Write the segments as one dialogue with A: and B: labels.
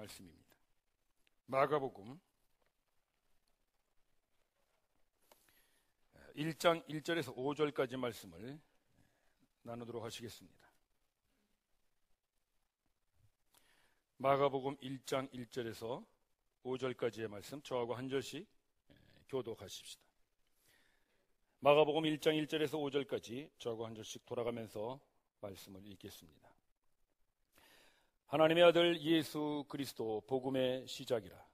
A: 말씀입니다. 마가복음 1장 1절에서 5절까지 말씀을 나누도록 하시겠습니다. 마가복음 1장 1절에서 5절까지의 말씀 저하고 한 절씩 교독하십시다. 마가복음 1장 1절에서 5절까지 저하고 한 절씩 돌아가면서 말씀을 읽겠습니다. 하나님의 아들 예수 그리스도 복음의 시작이라.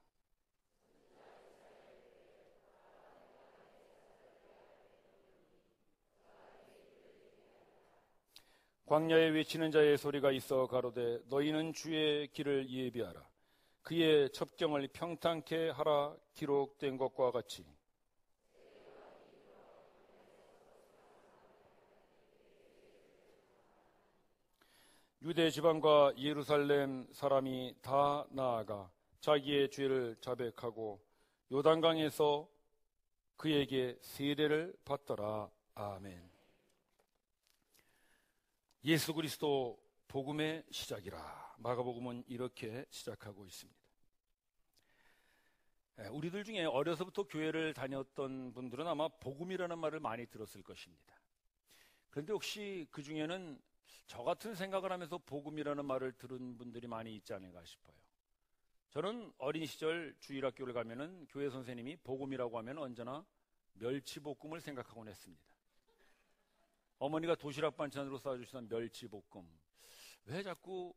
A: 광야에 외치는 자의 소리가 있어 가로되 너희는 주의 길을 예비하라. 그의 첩경을 평탄케 하라. 기록된 것과 같이 유대 지방과 예루살렘 사람이 다 나아가 자기의 죄를 자백하고 요단강에서 그에게 세례를 받더라. 아멘. 예수 그리스도 복음의 시작이라. 마가복음은 이렇게 시작하고 있습니다. 우리들 중에 어려서부터 교회를 다녔던 분들은 아마 복음이라는 말을 많이 들었을 것입니다. 그런데 혹시 그 중에는 저 같은 생각을 하면서 복음이라는 말을 들은 분들이 많이 있지 않을까 싶어요. 저는 어린 시절 주일학교를 가면은 교회 선생님이 복음이라고 하면 언제나 멸치볶음을 생각하곤 했습니다. 어머니가 도시락 반찬으로 싸주시던 멸치볶음. 왜 자꾸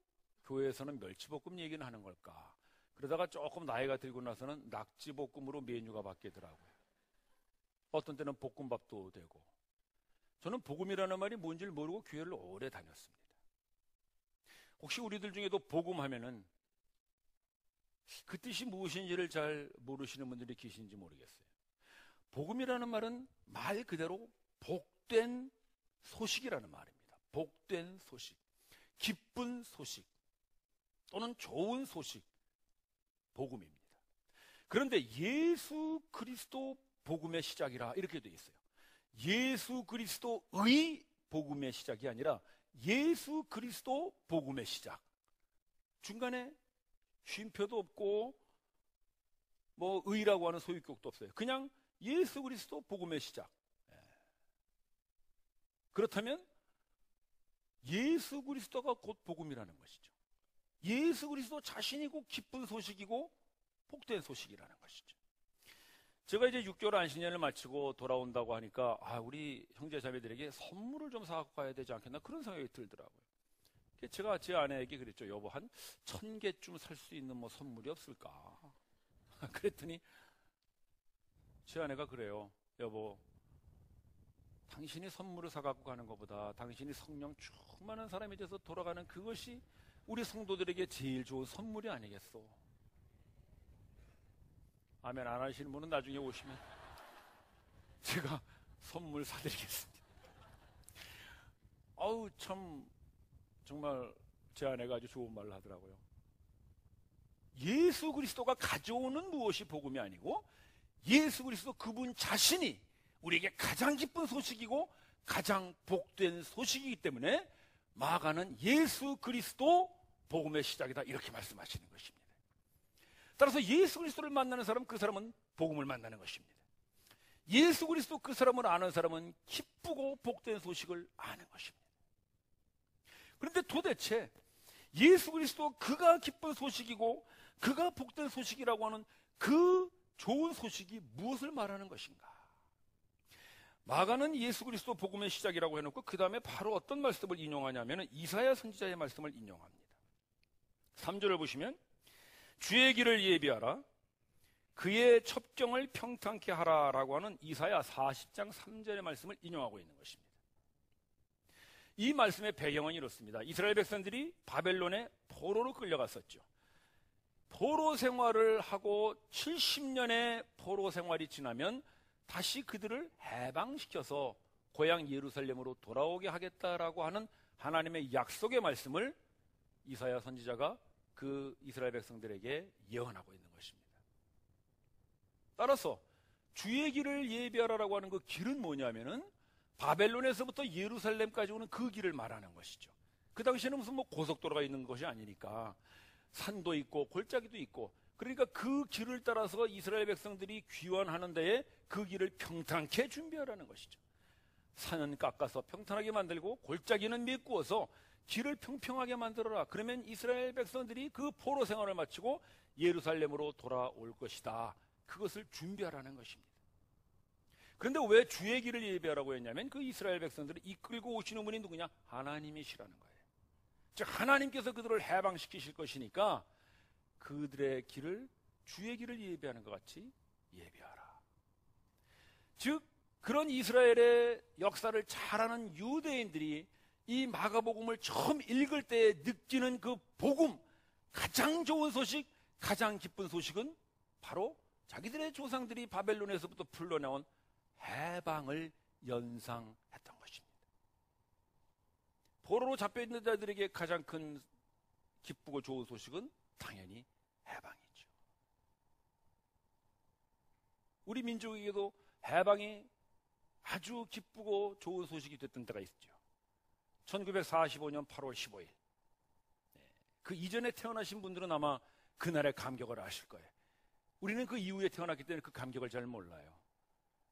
A: 교회에서는 멸치볶음 얘기는 하는 걸까? 그러다가 조금 나이가 들고 나서는 낙지볶음으로 메뉴가 바뀌더라고요. 어떤 때는 볶음밥도 되고. 저는 복음이라는 말이 뭔지를 모르고 교회를 오래 다녔습니다. 혹시 우리들 중에도 복음하면은 그 뜻이 무엇인지를 잘 모르시는 분들이 계신지 모르겠어요. 복음이라는 말은 말 그대로 복된 소식이라는 말입니다. 복된 소식, 기쁜 소식 또는 좋은 소식, 복음입니다. 그런데 예수 그리스도 복음의 시작이라 이렇게 되어 있어요. 예수 그리스도의 복음의 시작이 아니라 예수 그리스도 복음의 시작. 중간에 쉼표도 없고 뭐 의라고 하는 소유격도 없어요. 그냥 예수 그리스도 복음의 시작. 그렇다면 예수 그리스도가 곧 복음이라는 것이죠. 예수 그리스도 자신이 곧 기쁜 소식이고 복된 소식이라는 것이죠. 제가 이제 6개월 안식년을 마치고 돌아온다고 하니까 우리 형제자매들에게 선물을 좀 사갖고 가야 되지 않겠나 그런 생각이 들더라고요. 제가 제 아내에게 그랬죠. 여보, 한 1000개쯤 살 수 있는 뭐 선물이 없을까? 그랬더니 제 아내가 그래요. 여보, 당신이 선물을 사갖고 가는 것보다 당신이 성령 충만한 사람이 돼서 돌아가는 그것이 우리 성도들에게 제일 좋은 선물이 아니겠소? 아멘 안 하시는 분은 나중에 오시면 제가 선물 사드리겠습니다. 참 정말 제 아내가 아주 좋은 말을 하더라고요. 예수 그리스도가 가져오는 무엇이 복음이 아니고 예수 그리스도 그분 자신이 우리에게 가장 기쁜 소식이고 가장 복된 소식이기 때문에 마가는 예수 그리스도 복음의 시작이다 이렇게 말씀하시는 것입니다. 따라서 예수 그리스도를 만나는 사람, 그 사람은 복음을 만나는 것입니다. 예수 그리스도 그 사람을 아는 사람은 기쁘고 복된 소식을 아는 것입니다. 그런데 도대체 예수 그리스도 그가 기쁜 소식이고 그가 복된 소식이라고 하는 그 좋은 소식이 무엇을 말하는 것인가? 마가는 예수 그리스도 복음의 시작이라고 해놓고 그 다음에 바로 어떤 말씀을 인용하냐면 이사야 선지자의 말씀을 인용합니다. 3절을 보시면 주의 길을 예비하라. 그의 첩경을 평탄케 하라라고 하는 이사야 40장 3절의 말씀을 인용하고 있는 것입니다. 이 말씀의 배경은 이렇습니다. 이스라엘 백성들이 바벨론에 포로로 끌려갔었죠. 포로 생활을 하고 70년의 포로 생활이 지나면 다시 그들을 해방시켜서 고향 예루살렘으로 돌아오게 하겠다라고 하는 하나님의 약속의 말씀을 이사야 선지자가 그 이스라엘 백성들에게 예언하고 있는 것입니다. 따라서 주의 길을 예비하라라고 하는 그 길은 뭐냐면은 바벨론에서부터 예루살렘까지 오는 그 길을 말하는 것이죠. 그 당시에는 무슨 고속도로가 있는 것이 아니니까 산도 있고 골짜기도 있고, 그러니까 그 길을 따라서 이스라엘 백성들이 귀환하는 데에 그 길을 평탄케 준비하라는 것이죠. 산은 깎아서 평탄하게 만들고 골짜기는 메꾸어서 길을 평평하게 만들어라. 그러면 이스라엘 백성들이 그 포로 생활을 마치고 예루살렘으로 돌아올 것이다. 그것을 준비하라는 것입니다. 그런데 왜 주의 길을 예비하라고 했냐면 그 이스라엘 백성들을 이끌고 오시는 분이 누구냐? 하나님이시라는 거예요. 즉 하나님께서 그들을 해방시키실 것이니까 그들의 길을, 주의 길을 예비하는 것 같이 예비하라. 즉 그런 이스라엘의 역사를 잘 아는 유대인들이 이 마가복음을 처음 읽을 때 느끼는 그 복음, 가장 좋은 소식, 가장 기쁜 소식은 바로 자기들의 조상들이 바벨론에서부터 풀려나온 해방을 연상했던 것입니다. 포로로 잡혀있는 자들에게 가장 큰 기쁘고 좋은 소식은 당연히 해방이죠. 우리 민족에게도 해방이 아주 기쁘고 좋은 소식이 됐던 때가 있죠. 1945년 8월 15일. 그 이전에 태어나신 분들은 아마 그날의 감격을 아실 거예요. 우리는 그 이후에 태어났기 때문에 그 감격을 잘 몰라요.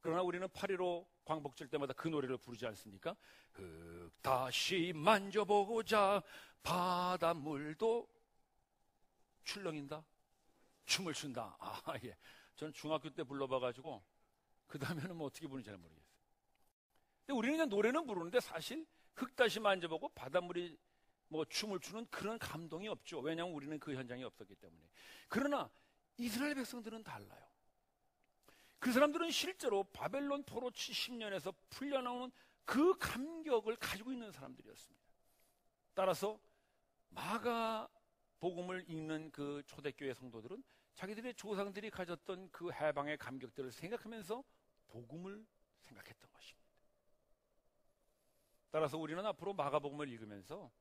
A: 그러나 우리는 8.15 광복절 때마다 그 노래를 부르지 않습니까? 흙 다시 만져보고자 바닷물도 출렁인다, 춤을 춘다. 예. 저는 중학교 때 불러봐가지고 그 다음에는 뭐 어떻게 부르는지 잘 모르겠어요. 근데 우리는 그냥 노래는 부르는데 사실 흙 다시 만져보고 바닷물이 뭐 춤을 추는 그런 감동이 없죠. 왜냐하면 우리는 그 현장이 없었기 때문에. 그러나 이스라엘 백성들은 달라요. 그 사람들은 실제로 바벨론 포로 70년에서 풀려나오는 그 감격을 가지고 있는 사람들이었습니다. 따라서 마가복음을 읽는 그 초대교회 성도들은 자기들의 조상들이 가졌던 그 해방의 감격들을 생각하면서 복음을 생각했던 것입니다. 따라서 우리는 앞으로 마가복음을 읽으면서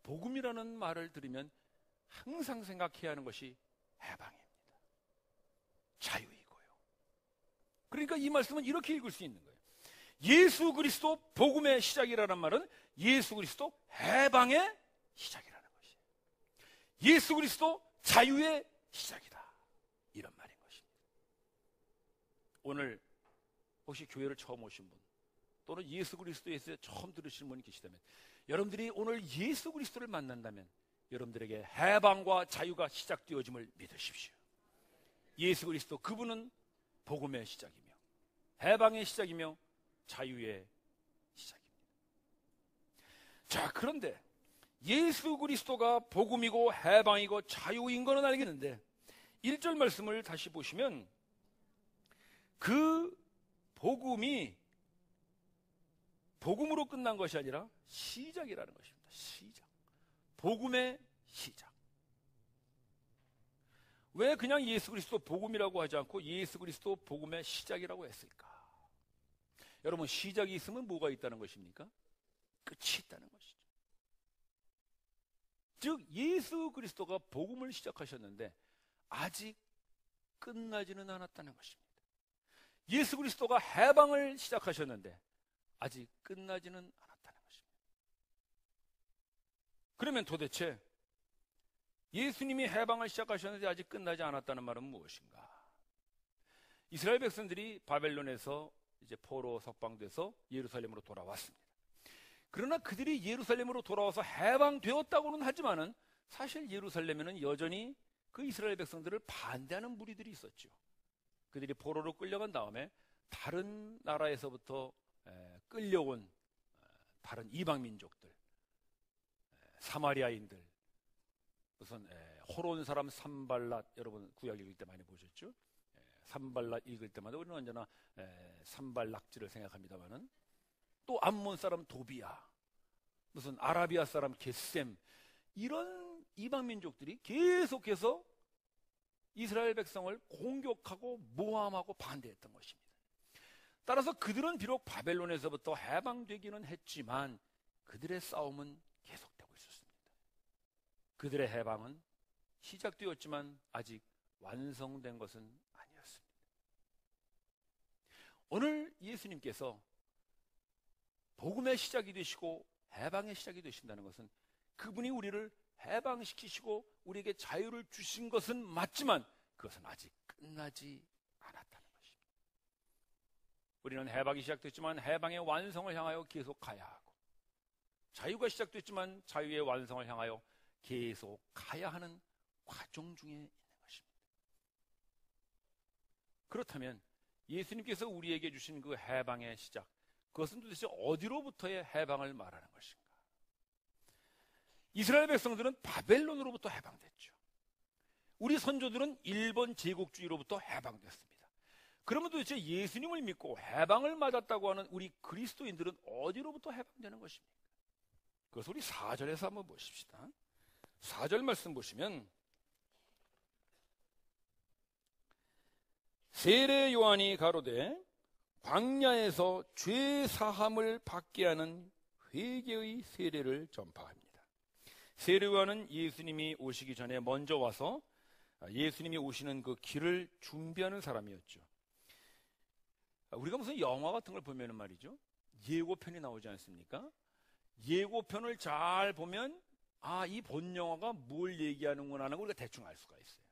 A: 복음이라는 말을 들으면 항상 생각해야 하는 것이 해방입니다. 자유이고요. 그러니까 이 말씀은 이렇게 읽을 수 있는 거예요. 예수 그리스도 복음의 시작이라는 말은 예수 그리스도 해방의 시작이라는 것이에요. 예수 그리스도 자유의 시작이다. 이런 말인 것입니다. 오늘 혹시 교회를 처음 오신 분 또는 예수 그리스도에 대해서 처음 들으시는 분이 계시다면, 여러분들이 오늘 예수 그리스도를 만난다면 여러분들에게 해방과 자유가 시작되어짐을 믿으십시오. 예수 그리스도, 그분은 복음의 시작이며 해방의 시작이며 자유의 시작입니다. 자, 그런데 예수 그리스도가 복음이고 해방이고 자유인 것은 알겠는데 1절 말씀을 다시 보시면 그 복음이 복음으로 끝난 것이 아니라 시작이라는 것입니다. 시작. 복음의 시작. 왜 그냥 예수 그리스도 복음이라고 하지 않고 예수 그리스도 복음의 시작이라고 했을까? 여러분, 시작이 있으면 뭐가 있다는 것입니까? 끝이 있다는 것이죠. 즉 예수 그리스도가 복음을 시작하셨는데 아직 끝나지는 않았다는 것입니다. 예수 그리스도가 해방을 시작하셨는데 아직 끝나지는 않았다는 것입니다. 그러면 도대체 예수님이 해방을 시작하셨는데 아직 끝나지 않았다는 말은 무엇인가? 이스라엘 백성들이 바벨론에서 이제 포로 석방돼서 예루살렘으로 돌아왔습니다. 그러나 그들이 예루살렘으로 돌아와서 해방되었다고는 하지만은 사실 예루살렘에는 여전히 그 이스라엘 백성들을 반대하는 무리들이 있었죠. 그들이 포로로 끌려간 다음에 다른 나라에서부터 끌려온 다른 이방 민족들, 사마리아인들, 무슨 호론 사람 산발랏, 여러분 구약 읽을 때 많이 보셨죠? 산발랏 읽을 때마다 우리는 언제나 산발락지를 생각합니다만은, 또 암몬 사람 도비야, 무슨 아라비아 사람 겟셈, 이런 이방 민족들이 계속해서 이스라엘 백성을 공격하고 모함하고 반대했던 것입니다. 따라서 그들은 비록 바벨론에서부터 해방되기는 했지만 그들의 싸움은 계속되고 있었습니다. 그들의 해방은 시작되었지만 아직 완성된 것은 아니었습니다. 오늘 예수님께서 복음의 시작이 되시고 해방의 시작이 되신다는 것은 그분이 우리를 해방시키시고 우리에게 자유를 주신 것은 맞지만 그것은 아직 끝나지 않았다는 것입니다. 우리는 해방이 시작됐지만 해방의 완성을 향하여 계속 가야 하고, 자유가 시작됐지만 자유의 완성을 향하여 계속 가야 하는 과정 중에 있는 것입니다. 그렇다면 예수님께서 우리에게 주신 그 해방의 시작, 그것은 도대체 어디로부터의 해방을 말하는 것인가? 이스라엘 백성들은 바벨론으로부터 해방됐죠. 우리 선조들은 일본 제국주의로부터 해방됐습니다. 그러면 도대체 예수님을 믿고 해방을 맞았다고 하는 우리 그리스도인들은 어디로부터 해방되는 것입니까? 그것을 우리 4절에서 한번 보십시다. 4절 말씀 보시면, 세례 요한이 가로되 광야에서 죄 사함을 받게 하는 회개의 세례를 전파합니다. 세례 요한은 예수님이 오시기 전에 먼저 와서 예수님이 오시는 그 길을 준비하는 사람이었죠. 우리가 무슨 영화 같은 걸 보면은 말이죠, 예고편이 나오지 않습니까? 예고편을 잘 보면 이 본 영화가 뭘 얘기하는구나 하는 걸 우리가 대충 알 수가 있어요.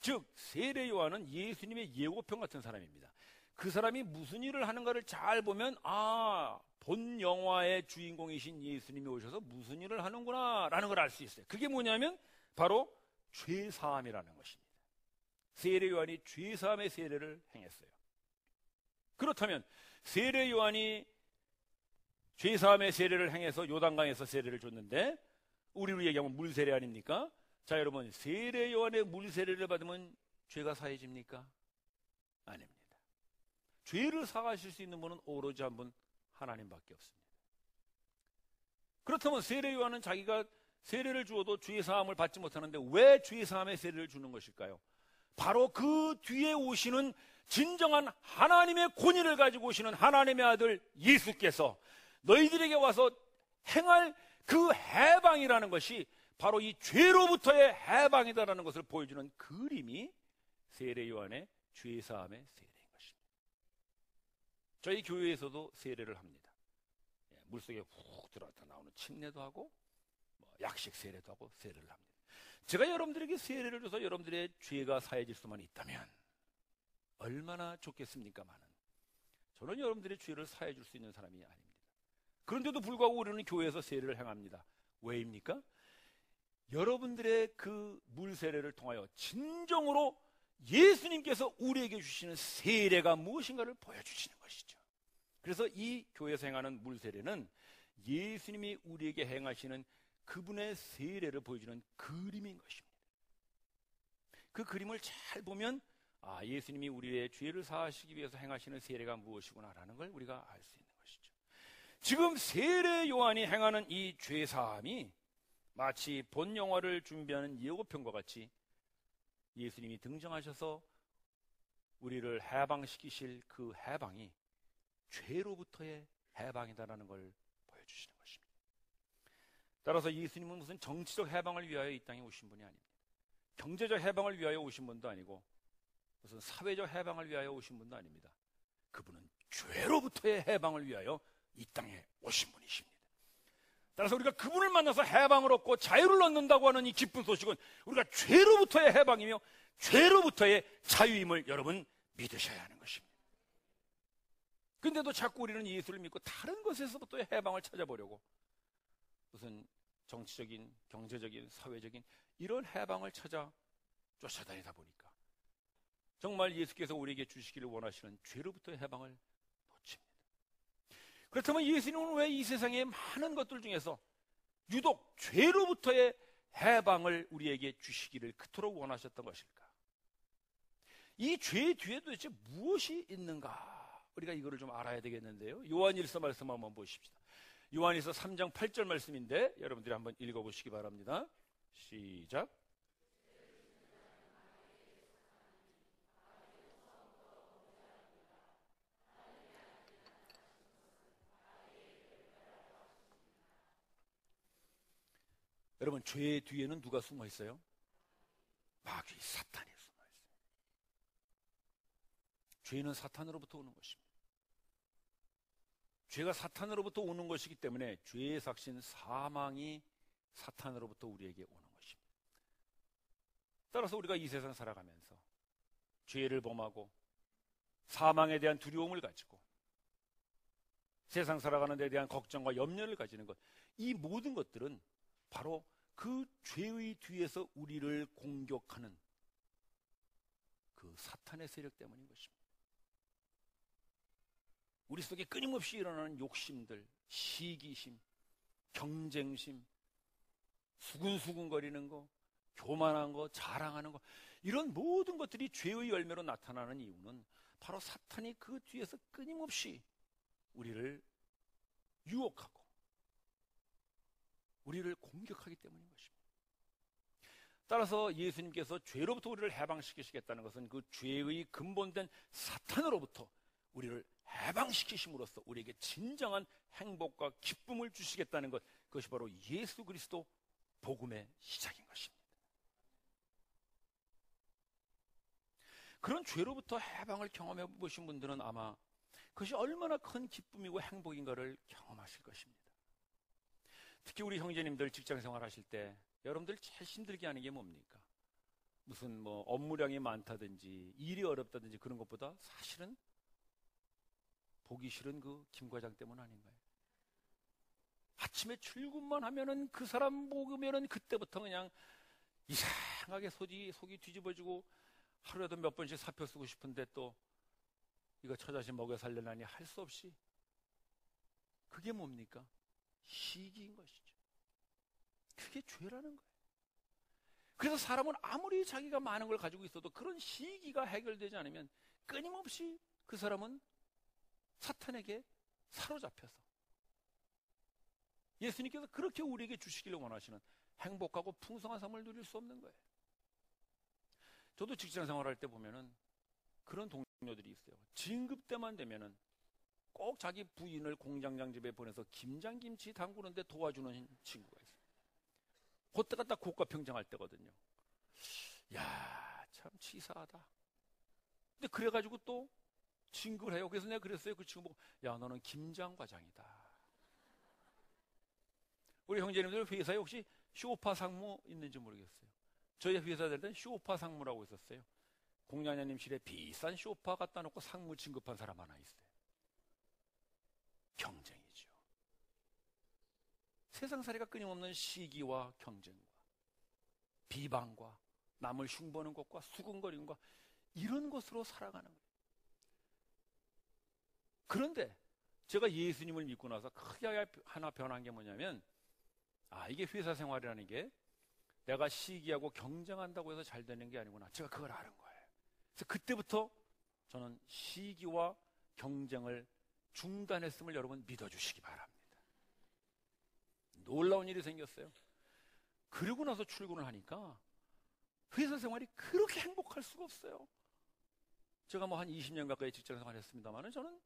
A: 즉 세례 요한은 예수님의 예고편 같은 사람입니다. 그 사람이 무슨 일을 하는가를 잘 보면 본 영화의 주인공이신 예수님이 오셔서 무슨 일을 하는구나 라는 걸 알 수 있어요. 그게 뭐냐면 바로 죄사함이라는 것입니다. 세례 요한이 죄사함의 세례를 행했어요. 그렇다면 세례 요한이 죄사함의 세례를 행해서 요단강에서 세례를 줬는데, 우리로 얘기하면 물세례 아닙니까? 자, 여러분, 세례 요한의 물세례를 받으면 죄가 사해집니까? 아닙니다. 죄를 사하실 수 있는 분은 오로지 한 분, 하나님밖에 없습니다. 그렇다면 세례 요한은 자기가 세례를 주어도 죄 사함을 받지 못하는데 왜 죄 사함의 세례를 주는 것일까요? 바로 그 뒤에 오시는 진정한 하나님의 권위를 가지고 오시는 하나님의 아들 예수께서 너희들에게 와서 행할 그 해방이라는 것이 바로 이 죄로부터의 해방이다라는 것을 보여주는 그림이 세례 요한의 죄 사함의 세례인 것입니다. 저희 교회에서도 세례를 합니다. 물속에 훅 들어갔다 나오는 침례도 하고 약식 세례도 하고 세례를 합니다. 제가 여러분들에게 세례를 줘서 여러분들의 죄가 사해질 수만 있다면 얼마나 좋겠습니까마는, 저는 여러분들의 죄를 사해줄 수 있는 사람이 아닙니다. 그런데도 불구하고 우리는 교회에서 세례를 행합니다. 왜입니까? 여러분들의 그 물세례를 통하여 진정으로 예수님께서 우리에게 주시는 세례가 무엇인가를 보여주시는 것이죠. 그래서 이 교회에서 행하는 물세례는 예수님이 우리에게 행하시는 그분의 세례를 보여주는 그림인 것입니다. 그 그림을 잘 보면 예수님이 우리의 죄를 사하시기 위해서 행하시는 세례가 무엇이구나라는 걸 우리가 알 수 있는 것이죠. 지금 세례 요한이 행하는 이 죄사함이 마치 본 영화를 준비하는 예고편과 같이 예수님이 등장하셔서 우리를 해방시키실 그 해방이 죄로부터의 해방이다라는 걸 보여주시는 것입니다. 따라서 예수님은 무슨 정치적 해방을 위하여 이 땅에 오신 분이 아닙니다. 경제적 해방을 위하여 오신 분도 아니고 무슨 사회적 해방을 위하여 오신 분도 아닙니다. 그분은 죄로부터의 해방을 위하여 이 땅에 오신 분이십니다. 따라서 우리가 그분을 만나서 해방을 얻고 자유를 얻는다고 하는 이 기쁜 소식은 우리가 죄로부터의 해방이며 죄로부터의 자유임을 여러분 믿으셔야 하는 것입니다. 그런데도 자꾸 우리는 예수를 믿고 다른 것에서부터의 해방을 찾아보려고 무슨 정치적인, 경제적인, 사회적인 이런 해방을 찾아 쫓아다니다 보니까 정말 예수께서 우리에게 주시기를 원하시는 죄로부터의 해방을 놓칩니다. 그렇다면 예수님은 왜 이 세상의 많은 것들 중에서 유독 죄로부터의 해방을 우리에게 주시기를 그토록 원하셨던 것일까? 이 죄 뒤에 도대체 무엇이 있는가? 우리가 이거를 좀 알아야 되겠는데요. 요한일서 말씀 한번 보십시다. 요한일서 3장 8절 말씀인데 여러분들이 한번 읽어보시기 바랍니다. 시작. 여러분, 죄의 뒤에는 누가 숨어 있어요? 마귀, 사탄이 숨어 있어요. 죄는 사탄으로부터 오는 것입니다. 죄가 사탄으로부터 오는 것이기 때문에 죄의 삭신 사망이 사탄으로부터 우리에게 오는 것입니다. 따라서 우리가 이 세상 살아가면서 죄를 범하고 사망에 대한 두려움을 가지고 세상 살아가는 데 대한 걱정과 염려를 가지는 것, 이 모든 것들은 바로 그 죄의 뒤에서 우리를 공격하는 그 사탄의 세력 때문인 것입니다. 우리 속에 끊임없이 일어나는 욕심들, 시기심, 경쟁심, 수근수근거리는 거, 교만한 거, 자랑하는 거, 이런 모든 것들이 죄의 열매로 나타나는 이유는 바로 사탄이 그 뒤에서 끊임없이 우리를 유혹하고 우리를 공격하기 때문인 것입니다. 따라서 예수님께서 죄로부터 우리를 해방시키시겠다는 것은 그 죄의 근본된 사탄으로부터 우리를 해방시키심으로써 우리에게 진정한 행복과 기쁨을 주시겠다는 것, 그것이 바로 예수 그리스도 복음의 시작인 것입니다. 그런 죄로부터 해방을 경험해 보신 분들은 아마 그것이 얼마나 큰 기쁨이고 행복인가를 경험하실 것입니다. 특히 우리 형제님들 직장 생활하실 때 여러분들 제일 힘들게 하는 게 뭡니까? 무슨 뭐 업무량이 많다든지 일이 어렵다든지 그런 것보다 사실은 보기 싫은 그 김 과장 때문 아닌가요? 아침에 출근만 하면은 그 사람 보면은 그때부터 그냥 이상하게 속이 뒤집어지고 하루에도 몇 번씩 사표 쓰고 싶은데 또 이거 처자식 먹여 살려나니 할 수 없이, 그게 뭡니까? 시기인 것이죠. 그게 죄라는 거예요. 그래서 사람은 아무리 자기가 많은 걸 가지고 있어도 그런 시기가 해결되지 않으면 끊임없이 그 사람은 사탄에게 사로잡혀서, 예수님께서 그렇게 우리에게 주시기를 원하시는 행복하고 풍성한 삶을 누릴 수 없는 거예요. 저도 직장 생활할 때 보면은 그런 동료들이 있어요. 진급 때만 되면은 꼭 자기 부인을 공장장 집에 보내서 김장김치 담그는데 도와주는 친구가 있어요. 그때가 딱 고가 평정할 때거든요. 야, 참 치사하다. 근데 그래가지고 또 진급을 해요. 그래서 내가 그랬어요. 그 친구 보고, 야, 너는 김장 과장이다. 우리 형제님들 회사에 혹시 쇼파 상무 있는지 모르겠어요. 저희 회사 될 때는 쇼파 상무라고 있었어요. 공장장님실에 비싼 쇼파 갖다 놓고 상무 진급한 사람 하나 있어요. 경쟁이죠. 세상살이가 끊임없는 시기와 경쟁과 비방과 남을 흉보는 것과 수근거리는 것, 이런 것으로 살아가는 거예요. 그런데 제가 예수님을 믿고 나서 크게 하나 변한 게 뭐냐면, 이게 회사 생활이라는 게 내가 시기하고 경쟁한다고 해서 잘 되는 게 아니구나. 제가 그걸 아는 거예요. 그래서 그때부터 저는 시기와 경쟁을 중단했음을 여러분 믿어주시기 바랍니다. 놀라운 일이 생겼어요. 그러고 나서 출근을 하니까 회사 생활이 그렇게 행복할 수가 없어요. 제가 뭐 한 20년 가까이 직장 생활 했습니다만 저는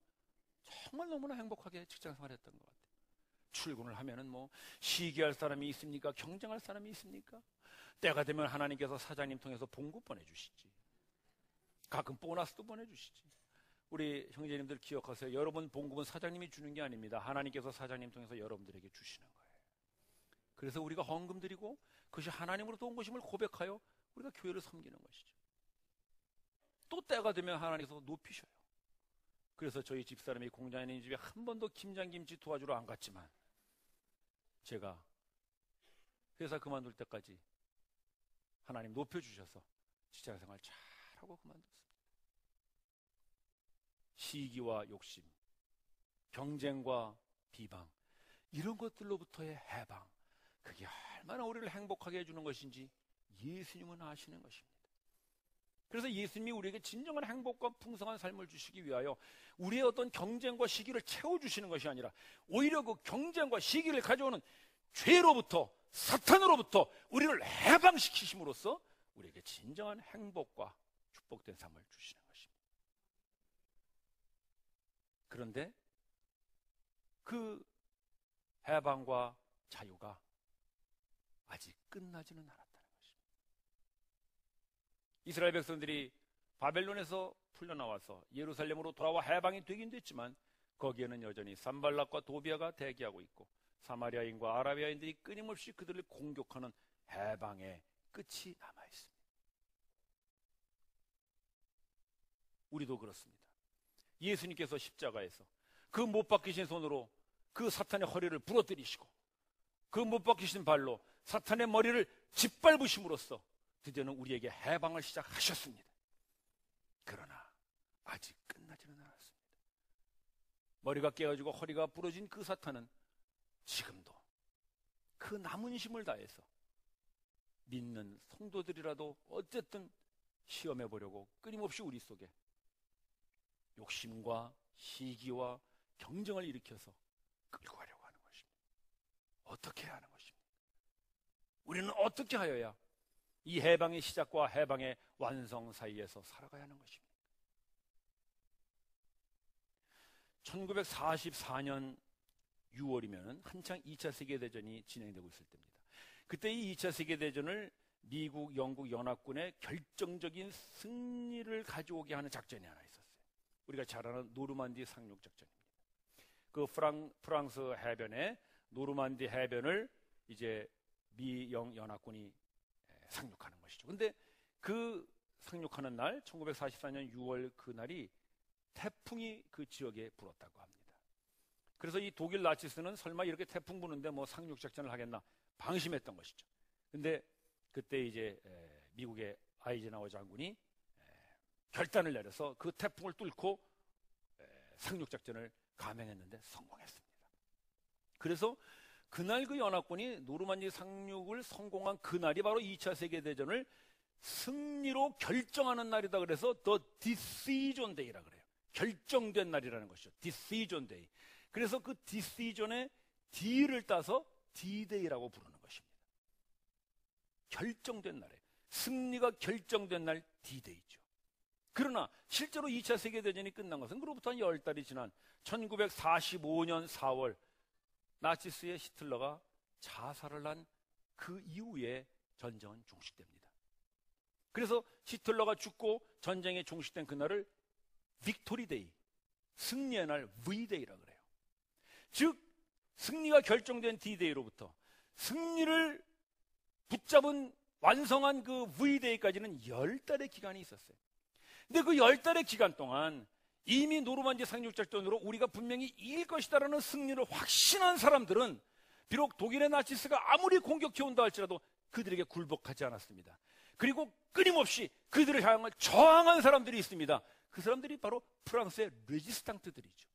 A: 정말 너무나 행복하게 직장 생활 했던 것 같아요. 출근을 하면은 뭐 시기할 사람이 있습니까? 경쟁할 사람이 있습니까? 때가 되면 하나님께서 사장님 통해서 봉급 보내주시지. 가끔 보너스도 보내주시지. 우리 형제님들 기억하세요. 여러분 봉급은 사장님이 주는 게 아닙니다. 하나님께서 사장님 통해서 여러분들에게 주시는 거예요. 그래서 우리가 헌금 드리고 그것이 하나님으로부터 온 것임을 고백하여 우리가 교회를 섬기는 것이죠. 또 때가 되면 하나님께서 높이셔요. 그래서 저희 집사람이 공장님 집에 한 번도 김장김치 도와주러 안 갔지만 제가 회사 그만둘 때까지 하나님 높여주셔서 직장생활 잘하고 그만뒀습니다. 시기와 욕심, 경쟁과 비방, 이런 것들로부터의 해방, 그게 얼마나 우리를 행복하게 해주는 것인지 예수님은 아시는 것입니다. 그래서 예수님이 우리에게 진정한 행복과 풍성한 삶을 주시기 위하여 우리의 어떤 경쟁과 시기를 채워주시는 것이 아니라 오히려 그 경쟁과 시기를 가져오는 죄로부터, 사탄으로부터 우리를 해방시키심으로써 우리에게 진정한 행복과 축복된 삶을 주시는 것입니다. 그런데 그 해방과 자유가 아직 끝나지는 않았다는 것입니다. 이스라엘 백성들이 바벨론에서 풀려나와서 예루살렘으로 돌아와 해방이 되긴 됐지만 거기에는 여전히 산발락과 도비아가 대기하고 있고 사마리아인과 아라비아인들이 끊임없이 그들을 공격하는 해방의 끝이 남아 있습니다. 우리도 그렇습니다. 예수님께서 십자가에서 그 못 박히신 손으로 그 사탄의 허리를 부러뜨리시고 그 못 박히신 발로 사탄의 머리를 짓밟으심으로써 드디어는 우리에게 해방을 시작하셨습니다. 그러나 아직 끝나지는 않았습니다. 머리가 깨어지고 허리가 부러진 그 사탄은 지금도 그 남은 힘을 다해서 믿는 성도들이라도 어쨌든 시험해 보려고 끊임없이 우리 속에 욕심과 시기와 경쟁을 일으켜서 끌고 가려고 하는 것입니다. 어떻게 해야 하는 것입니까? 우리는 어떻게 하여야 이 해방의 시작과 해방의 완성 사이에서 살아가야 하는 것입니다. 1944년 6월이면 한창 2차 세계대전이 진행되고 있을 때입니다. 그때 이 2차 세계대전을 미국, 영국 연합군의 결정적인 승리를 가져오게 하는 작전이 하나 있었어요. 우리가 잘 아는 노르만디 상륙 작전입니다. 그 프랑스 해변에 노르만디 해변을 이제 미영 연합군이 상륙하는 것이죠. 근데 그 상륙하는 날 1944년 6월 그날이 태풍이 그 지역에 불었다고 합니다. 그래서 이 독일 나치스는 설마 이렇게 태풍 부는데 뭐 상륙 작전을 하겠나 방심했던 것이죠. 근데 그때 이제 미국의 아이젠하워 장군이 결단을 내려서 그 태풍을 뚫고 상륙 작전을 감행했는데 성공했습니다. 그래서 그날 그 연합군이 노르만디 상륙을 성공한 그날이 바로 2차 세계대전을 승리로 결정하는 날이다. 그래서 The Decision Day라 그래요. 결정된 날이라는 것이죠. Decision Day. 그래서 그 Decision의 D를 따서 D-Day라고 부르는 것입니다. 결정된 날에 승리가 결정된 날 D-Day죠. 그러나 실제로 2차 세계대전이 끝난 것은 그로부터 한 10달이 지난 1945년 4월 나치스의 히틀러가 자살을 한 그 이후에 전쟁은 종식됩니다. 그래서 히틀러가 죽고 전쟁이 종식된 그날을 빅토리 데이, 승리의 날 V-Day라고 그래요. 즉 승리가 결정된 D-Day로부터 승리를 붙잡은 완성한 그 V-Day까지는 10달의 기간이 있었어요. 근데 그 10달의 기간 동안 이미 노르만디 상륙작전으로 우리가 분명히 이길 것이다라는 승리를 확신한 사람들은 비록 독일의 나치스가 아무리 공격해온다 할지라도 그들에게 굴복하지 않았습니다. 그리고 끊임없이 그들을 향해 저항한 사람들이 있습니다. 그 사람들이 바로 프랑스의 레지스탕트들이죠.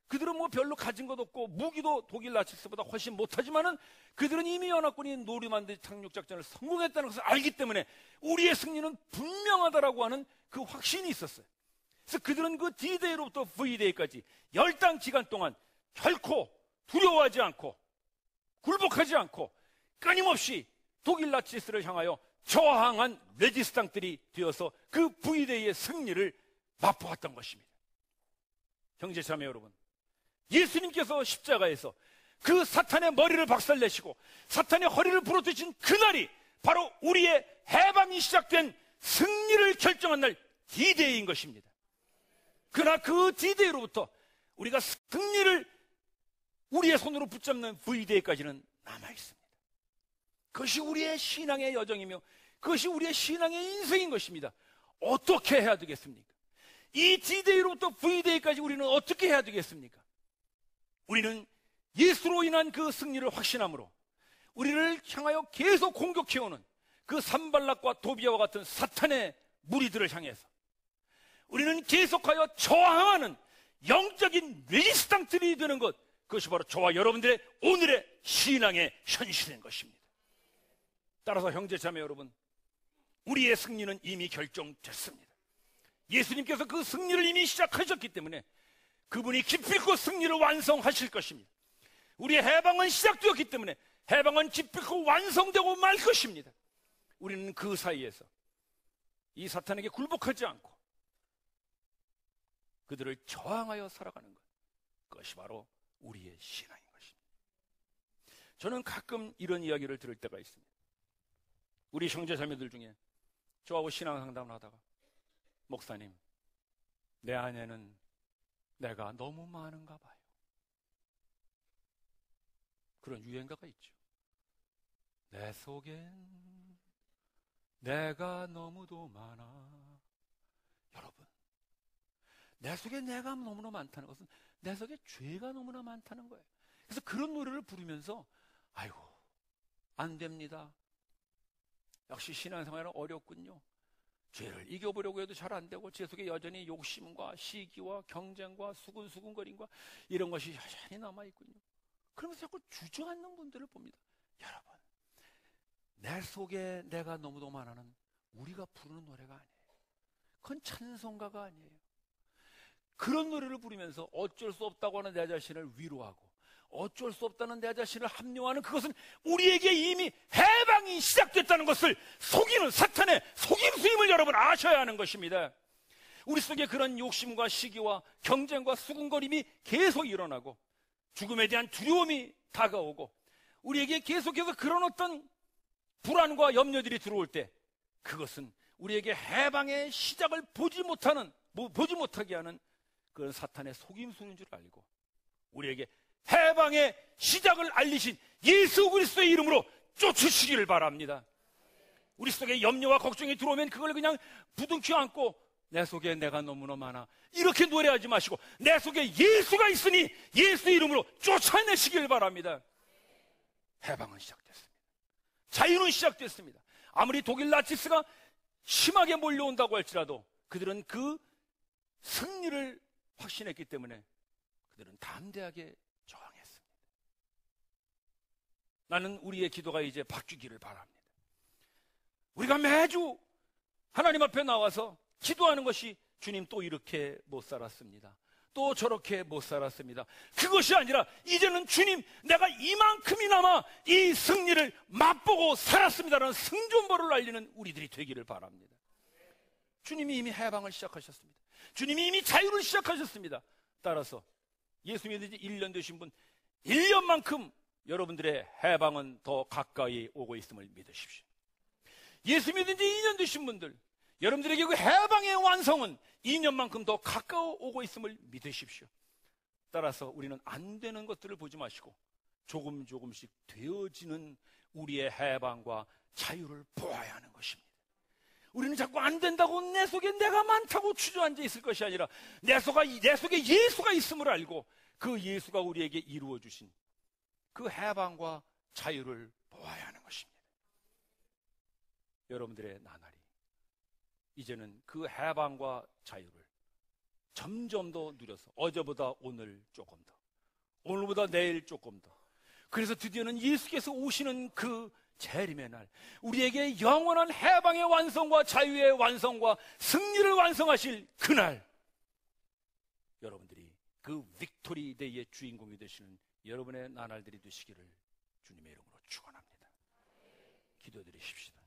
A: 그들은 뭐 별로 가진 것 없고 무기도 독일 나치스보다 훨씬 못하지만은 그들은 이미 연합군이 노르만디 상륙작전을 성공했다는 것을 알기 때문에 우리의 승리는 분명하다라고 하는 그 확신이 있었어요. 그래서 그들은 그 D-Day로부터 V-Day까지 10달 기간 동안 결코 두려워하지 않고 굴복하지 않고 끊임없이 독일 나치스를 향하여 저항한 레지스탕들이 되어서 그 V-Day의 승리를 맛보았던 것입니다. 형제자매 여러분, 예수님께서 십자가에서 그 사탄의 머리를 박살내시고 사탄의 허리를 부러뜨신 그날이 바로 우리의 해방이 시작된 승리를 결정한 날 D-Day인 것입니다. 그러나 그 D-Day로부터 우리가 승리를 우리의 손으로 붙잡는 V-Day까지는 남아있습니다. 그것이 우리의 신앙의 여정이며 그것이 우리의 신앙의 인생인 것입니다. 어떻게 해야 되겠습니까? 이 D-Day로부터 V-Day까지 우리는 어떻게 해야 되겠습니까? 우리는 예수로 인한 그 승리를 확신함으로 우리를 향하여 계속 공격해오는 그 산발락과 도비아와 같은 사탄의 무리들을 향해서 우리는 계속하여 저항하는 영적인 레지스탕트들이 되는 것, 그것이 바로 저와 여러분들의 오늘의 신앙의 현실인 것입니다. 따라서 형제자매 여러분, 우리의 승리는 이미 결정됐습니다. 예수님께서 그 승리를 이미 시작하셨기 때문에 그분이 기필코 승리를 완성하실 것입니다. 우리의 해방은 시작되었기 때문에 해방은 기필코 완성되고 말 것입니다. 우리는 그 사이에서 이 사탄에게 굴복하지 않고 그들을 저항하여 살아가는 것, 그것이 바로 우리의 신앙인 것입니다. 저는 가끔 이런 이야기를 들을 때가 있습니다. 우리 형제자매들 중에 저하고 신앙 상담을 하다가 목사님, 내 안에는 내가 너무 많은가 봐요. 그런 유행가가 있죠. 내 속엔 내가 너무도 많아. 여러분, 내 속에 내가 너무나 많다는 것은 내 속에 죄가 너무나 많다는 거예요. 그래서 그런 노래를 부르면서 아이고 안 됩니다. 역시 신앙생활은 어렵군요. 죄를 이겨보려고 해도 잘 안 되고 제 속에 여전히 욕심과 시기와 경쟁과 수근수근거림과 이런 것이 여전히 남아있군요. 그러면서 자꾸 주저앉는 분들을 봅니다. 여러분, 내 속에 내가 너무도 많아는 우리가 부르는 노래가 아니에요. 그건 찬송가가 아니에요. 그런 노래를 부르면서 어쩔 수 없다고 하는 내 자신을 위로하고 어쩔 수 없다는 내 자신을 합리화하는 그것은 우리에게 이미 해방이 시작됐다는 것을 속이는 사탄의 속임수임을 여러분 아셔야 하는 것입니다. 우리 속에 그런 욕심과 시기와 경쟁과 수군거림이 계속 일어나고 죽음에 대한 두려움이 다가오고 우리에게 계속해서 그런 어떤 불안과 염려들이 들어올 때 그것은 우리에게 해방의 시작을 보지 못하게 하는 그런 사탄의 속임수인 줄 알고 우리에게 해방의 시작을 알리신 예수 그리스도의 이름으로 쫓으시기를 바랍니다. 우리 속에 염려와 걱정이 들어오면 그걸 그냥 부둥켜 안고 내 속에 내가 너무나 많아 이렇게 노래하지 마시고 내 속에 예수가 있으니 예수 이름으로 쫓아내시길 바랍니다. 해방은 시작됐습니다. 자유는 시작됐습니다. 아무리 독일 나치스가 심하게 몰려온다고 할지라도 그들은 그 승리를 확신했기 때문에 그들은 담대하게 저항했습니다. 나는 우리의 기도가 이제 바뀌기를 바랍니다. 우리가 매주 하나님 앞에 나와서 기도하는 것이 주님 또 이렇게 못 살았습니다. 또 저렇게 못 살았습니다. 그것이 아니라 이제는 주님 내가 이만큼이나마 이 승리를 맛보고 살았습니다라는 승존보를 알리는 우리들이 되기를 바랍니다. 주님이 이미 해방을 시작하셨습니다. 주님이 이미 자유를 시작하셨습니다. 따라서 예수 믿은 지 1년 되신 분 1년만큼 여러분들의 해방은 더 가까이 오고 있음을 믿으십시오. 예수 믿은 지 2년 되신 분들 여러분들에게 그 해방의 완성은 2년만큼 더 가까워 오고 있음을 믿으십시오. 따라서 우리는 안 되는 것들을 보지 마시고 조금씩 되어지는 우리의 해방과 자유를 보아야 하는 것입니다. 우리는 자꾸 안 된다고 내 속에 내가 많다고 주저앉아 있을 것이 아니라 내 속에 예수가 있음을 알고 그 예수가 우리에게 이루어 주신 그 해방과 자유를 보아야 하는 것입니다. 여러분들의 나날이 이제는 그 해방과 자유를 점점 더 누려서 어제보다 오늘 조금 더, 오늘보다 내일 조금 더, 그래서 드디어는 예수께서 오시는 그 재림의 날 우리에게 영원한 해방의 완성과 자유의 완성과 승리를 완성하실 그날 여러분들이 그 빅토리 데이의 주인공이 되시는 여러분의 나날들이 되시기를 주님의 이름으로 축원합니다. 기도드리십시다.